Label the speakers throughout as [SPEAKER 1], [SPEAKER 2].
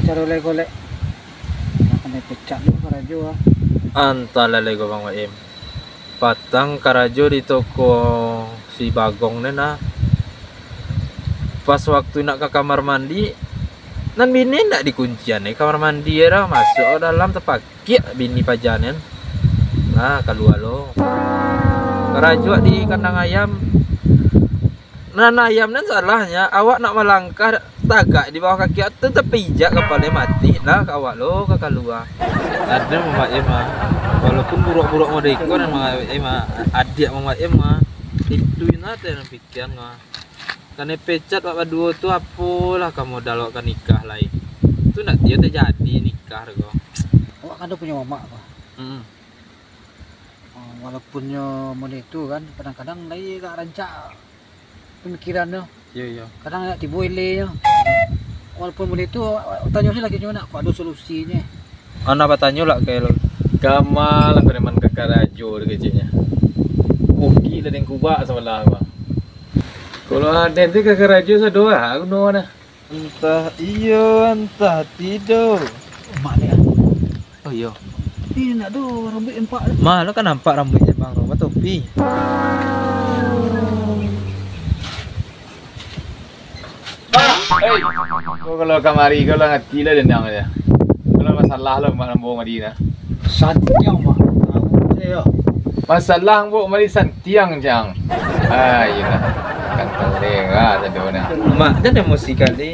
[SPEAKER 1] cara golek. Kena pecah dulu karajo ah.
[SPEAKER 2] Antara lego Bang Waim. Patang karajo di toko si Bagong nena. Pas waktu nak ke kamar mandi, nan bini ndak dikuncian kamar mandi era masuk dalam terpakai bini pajanen. Nah, keluar lo. Karajo di kandang ayam. Nan ayam nan salahnya awak nak melangkah tagak di bawah kaki atau terpijak kepala mati lah awak lo ke keluar. Ada Mama Emma. Walaupun buruk-buruk mau dekor Mama Emma, adik Mama Emma itu nate yang pikiran mah. Karena pecat Pak Dua tu apalah kamu dalokkan nikah lain. Itu nak dia terjadi nikah kok.
[SPEAKER 1] Awak kan ada punya mama apa? Walaupun mon itu kan kadang-kadang lagi gak rancak pemikirannya.
[SPEAKER 2] Iya.
[SPEAKER 1] Kadang nak tibu ile nya. Walaupun mon itu tanya sih lagi nak kok ada solusinya.
[SPEAKER 2] Anak bertanya lah kayak lo. Kamal aku demen ke karajo kecilnya. Oki dan yang kubak sebelah apa. Kalau ada nanti ke karajo sedoa aku doa nah. Entah iya entah tidak.
[SPEAKER 1] Mak dia.
[SPEAKER 2] Oh iya.
[SPEAKER 1] Ini nak do rambut empat.
[SPEAKER 2] Ma, lo kan nampak rambutnya Bang Roma topi. Kau kalau kamari kau lah ngerti lah dendang aja. Kalau masalah lo mak lambo Madinah.
[SPEAKER 1] Santiang mak. Tahu saya.
[SPEAKER 2] Masalah lambo mari santiang jang. Ah iya. Kantong dengar tadi mana. Mak jangan emosi kali.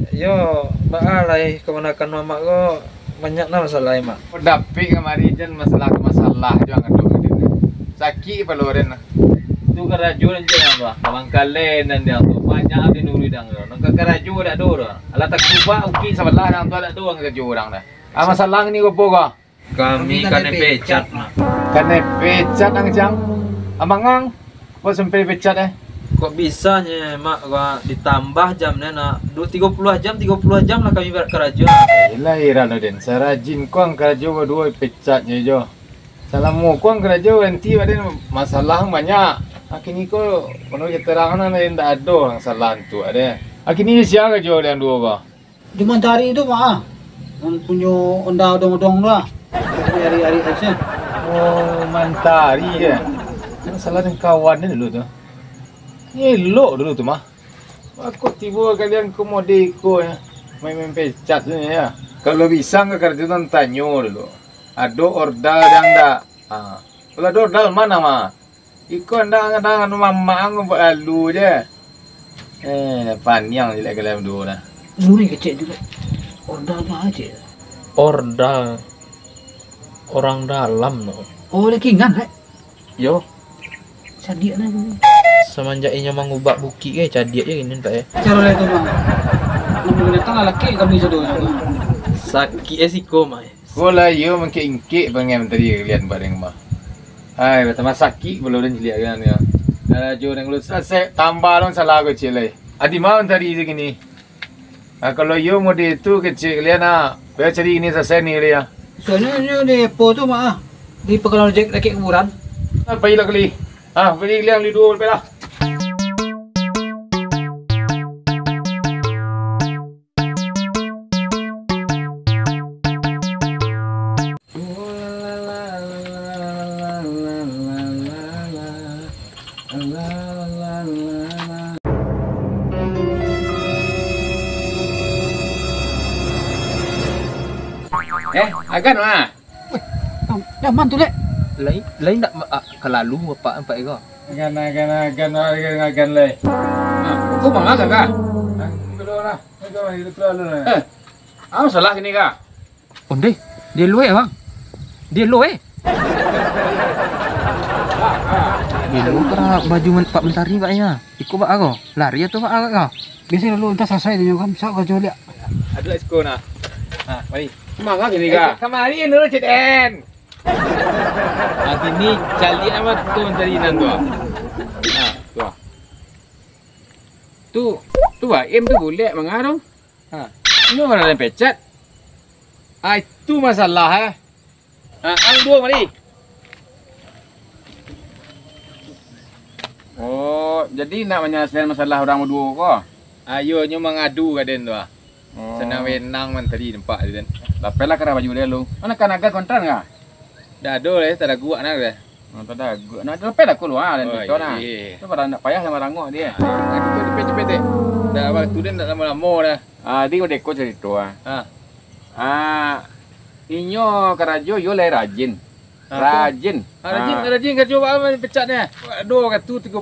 [SPEAKER 2] Yo, baalai kemenakan mama kau. Banyak lah masalah mak. Dapi kemari jen masalah jangan ngadu sakit peloren. Tu karajo dan jangan apa. Mangkalen dan dia tu banyak di nuri dang. Nang karajo dak do. Ala tak cuba uki sebelah dang tu ada doang karajo orang dah. Ah masalah ni opo ko? Kami kan pecat mak. Kan pecat ang jang. Amangang. Kok sampai pecat Kok bisanya mak gua ditambah jamnya nak 30 jam lah kami karajo. Ilah ira lo den. Sarajin kuang karajo berdua pecatnya jo. Salamu kuang karajo nanti ada masalah banyak. Akhirnya ko kono keterangan lain tak ada salah tu ada. Akhirnya siapa karajo yang dua ko?
[SPEAKER 1] Di Mantari itu mak. Yang punya ondang-ondang lah. Hari-hari aja.
[SPEAKER 2] Oh Mantari ya. Kan salah dengan kawan dulu tu. Elok dulu tu mah. Aku tiba kalian ke modeko ya. Main-main pecat tu ya. Kalau bisa ke kerja tu tanya dulu. Ada ordal yang tak? Kalau ada ordal mana mah? Ikut ndak mama aku buat lalu je. Panjang je lah kalian dua dah.
[SPEAKER 1] Nuri kecil juga. Ordal apa aja?
[SPEAKER 2] Ordal orang dalam no.
[SPEAKER 1] Oh, lekingan
[SPEAKER 2] Yo.
[SPEAKER 1] Sadia nah.
[SPEAKER 2] Semenjak inya mengubah buki cadia je gini tak
[SPEAKER 1] Cara lain tu bang. Namun datang lelaki kami sedoa.
[SPEAKER 2] Sakit siko mah. Kola yo mengke-ingke pengen tadi lihat bareng mah. Hai, pertama sakit belum dan lihat kan ya. Jo yang lu selesai tambah long salah kecil lagi. Adi mau tadi gini. Kalau yo mode itu kecil lihat biar cari ini selesai ni dia.
[SPEAKER 1] Soalnya di po tu mah di pekalan rejek laki kuburan.
[SPEAKER 2] Apa ilah kali? Beli liang li dua berapa? Agan mah.
[SPEAKER 1] Dah mantu lek.
[SPEAKER 2] Lain tak kelalu apa ego.
[SPEAKER 3] Agan leh.
[SPEAKER 2] Kau bang agak kah?
[SPEAKER 3] Keluar lah. Keluar lah.
[SPEAKER 2] Apa salah kini kah?
[SPEAKER 1] Onde, dia luwe bang. Dia luwe. Ini kira baju Pak Mentari paknya. Ikut pak aku. Lari tu pak aku. Biasanya lu entah selesai dia kan bisa kau lihat.
[SPEAKER 2] Ada esko nak. Mari. Mangga kini kah? Kemari dulu ceten. Ini cali amat tu Mentari nan tu. Tu M tu boleh mangga dong. Ini mana ada pecat? Itu masalah ang dua mari. Oh, jadi nak menyelesaikan masalah orang berdua kok? Ayo nyo mengadu kaden tu. Senang wenang man tadi nampak dia kan.
[SPEAKER 3] Lapel lah kena baju dia lu. Mana kan agak kontran enggak?
[SPEAKER 2] Dah ada lah, tak ada gua nak dah.
[SPEAKER 3] Tak ada. Nak lapel aku luar dan
[SPEAKER 2] Oh,
[SPEAKER 3] itu nah.
[SPEAKER 2] iya.
[SPEAKER 3] Tu pada nak payah sama rangok dia.
[SPEAKER 2] Aku tu cepet-cepet dek. Dah waktu dia tak lama-lama dah.
[SPEAKER 3] Dia udah ikut cerita ah.
[SPEAKER 2] Ha.
[SPEAKER 3] Inyo kerajo yo le rajin. Rajin.
[SPEAKER 2] Rajin kerja apa pecat dia. Aduh katu 30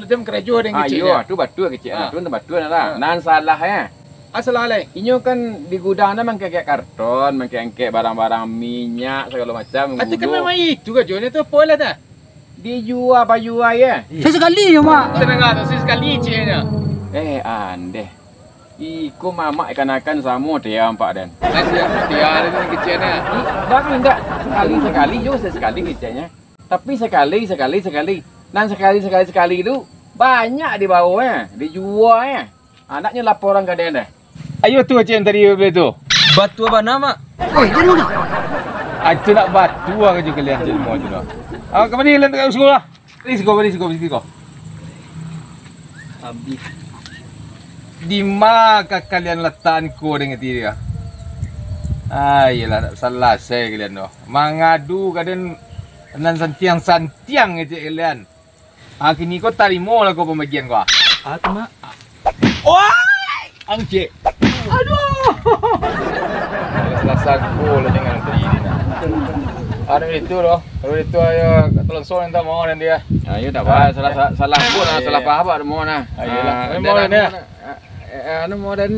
[SPEAKER 2] jam kerja dengan kecil.
[SPEAKER 3] Ayo, tu batu kecil. Tu batu lah. Nan salah ya.
[SPEAKER 2] Asal alai.
[SPEAKER 3] Inyo kan di gudang dah mengkek karton, mengkek barang-barang minyak segala macam.
[SPEAKER 2] Ati kan memang itu kerja ni tu pola dah.
[SPEAKER 3] Dijual baju ya.
[SPEAKER 1] Saya sekali je mak.
[SPEAKER 2] Tenang tu sekali ceknya.
[SPEAKER 3] Ande. Iku mamak ikan-ikan sama dia empat dan.
[SPEAKER 2] Dia ni kecil ni.
[SPEAKER 3] Bahkan enggak sekali-sekali yo sekali kecilnya. Tapi sekali. Dan sekali itu banyak di bawah ya, dijual ya. Anaknya laporan ke dia dah.
[SPEAKER 2] Ayo tu cek yang tadi beli tu. Batu apa nama?
[SPEAKER 1] Oi, jangan dah.
[SPEAKER 2] Itu nak batu aja kalian jadi mau juga. Ke mana kalian tengah sekolah? Risiko.
[SPEAKER 1] Habis.
[SPEAKER 2] Di mana kalian letakkan ko dengan dia? Iyalah salah saya kalian tu. Mangadu kalian nan santiang je kalian. Kini kau tarimo lah kau pembagian kau.
[SPEAKER 1] Tu mak.
[SPEAKER 2] Angcik. Aduh. Selasa ko lah dengan tadi ni. Ada itu loh. Kalau itu ayo tolong soal entah mau dan dia.
[SPEAKER 3] Ayo tak apa, salah pun lah, salah faham ada mau nah.
[SPEAKER 2] Ayolah. Mau dia.
[SPEAKER 3] Anu mau dan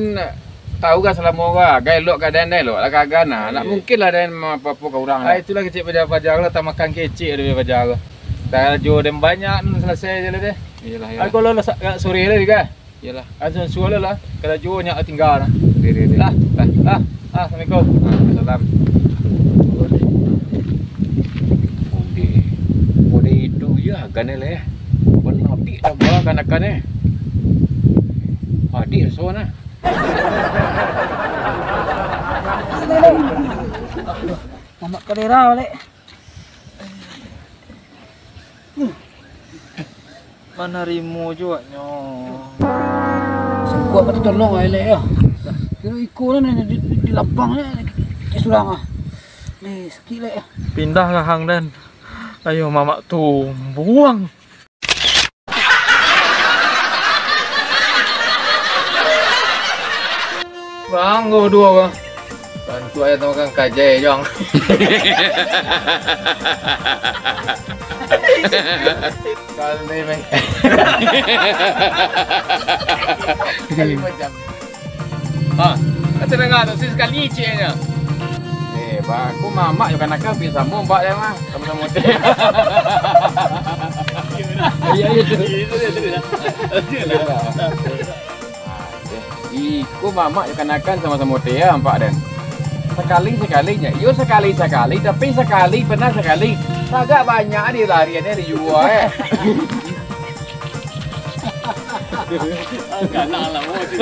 [SPEAKER 3] tahu kan salah mau ga, gai lok keadaan dai lok, lah kagak nah. Nak mungkin lah dan apa-apa ke orang.
[SPEAKER 2] Itulah kecil pajar lah, tak makan kecil dia pajar. Dah jo dem banyak selesai je lah dia.
[SPEAKER 3] Iyalah.
[SPEAKER 2] Aku lo sore lah juga.
[SPEAKER 3] Iyalah.
[SPEAKER 2] Azan sore lah. Kalau jo nyak tinggal nah.
[SPEAKER 3] Diri.
[SPEAKER 2] Lah. Assalamualaikum.
[SPEAKER 3] Salam. Mode itu ya kan le. Benar pi dah bawa kan eh. Hadir soalnya.
[SPEAKER 1] Mamak kadera balik.
[SPEAKER 2] Mana rimo juga nyo.
[SPEAKER 1] Kuat betul tolong ai lek ya. Kira ikut di lapang ni surang ah. Ni sikit lek ya.
[SPEAKER 2] Pindah ke hang dan. Ayo mamak tu buang. Bang, go dua bang. Bantu ayah tu makan kajai jong. Kali main. Kali macam. Kata dengar tu sekali ceknya.
[SPEAKER 3] Pak, aku mamak juga nak kau bisa sambung pak dia mah, sama-sama teh. Iya tu. Iku mamak juga nak sama-sama teh ya, pak dan. Sekalinya, yo sekali, tapi pernah sekali. Agak banyak di lariannya dijual ya.
[SPEAKER 2] Kalah lah mau tu.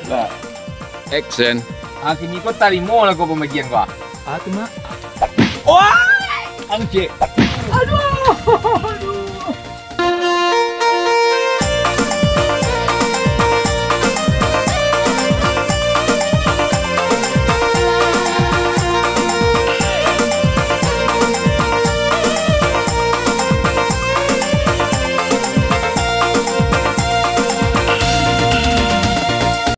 [SPEAKER 3] Lah. Action.
[SPEAKER 2] Kini kau tarimo lah kau pembagian kau.
[SPEAKER 1] Tu mak.
[SPEAKER 2] Angcik. Aduh.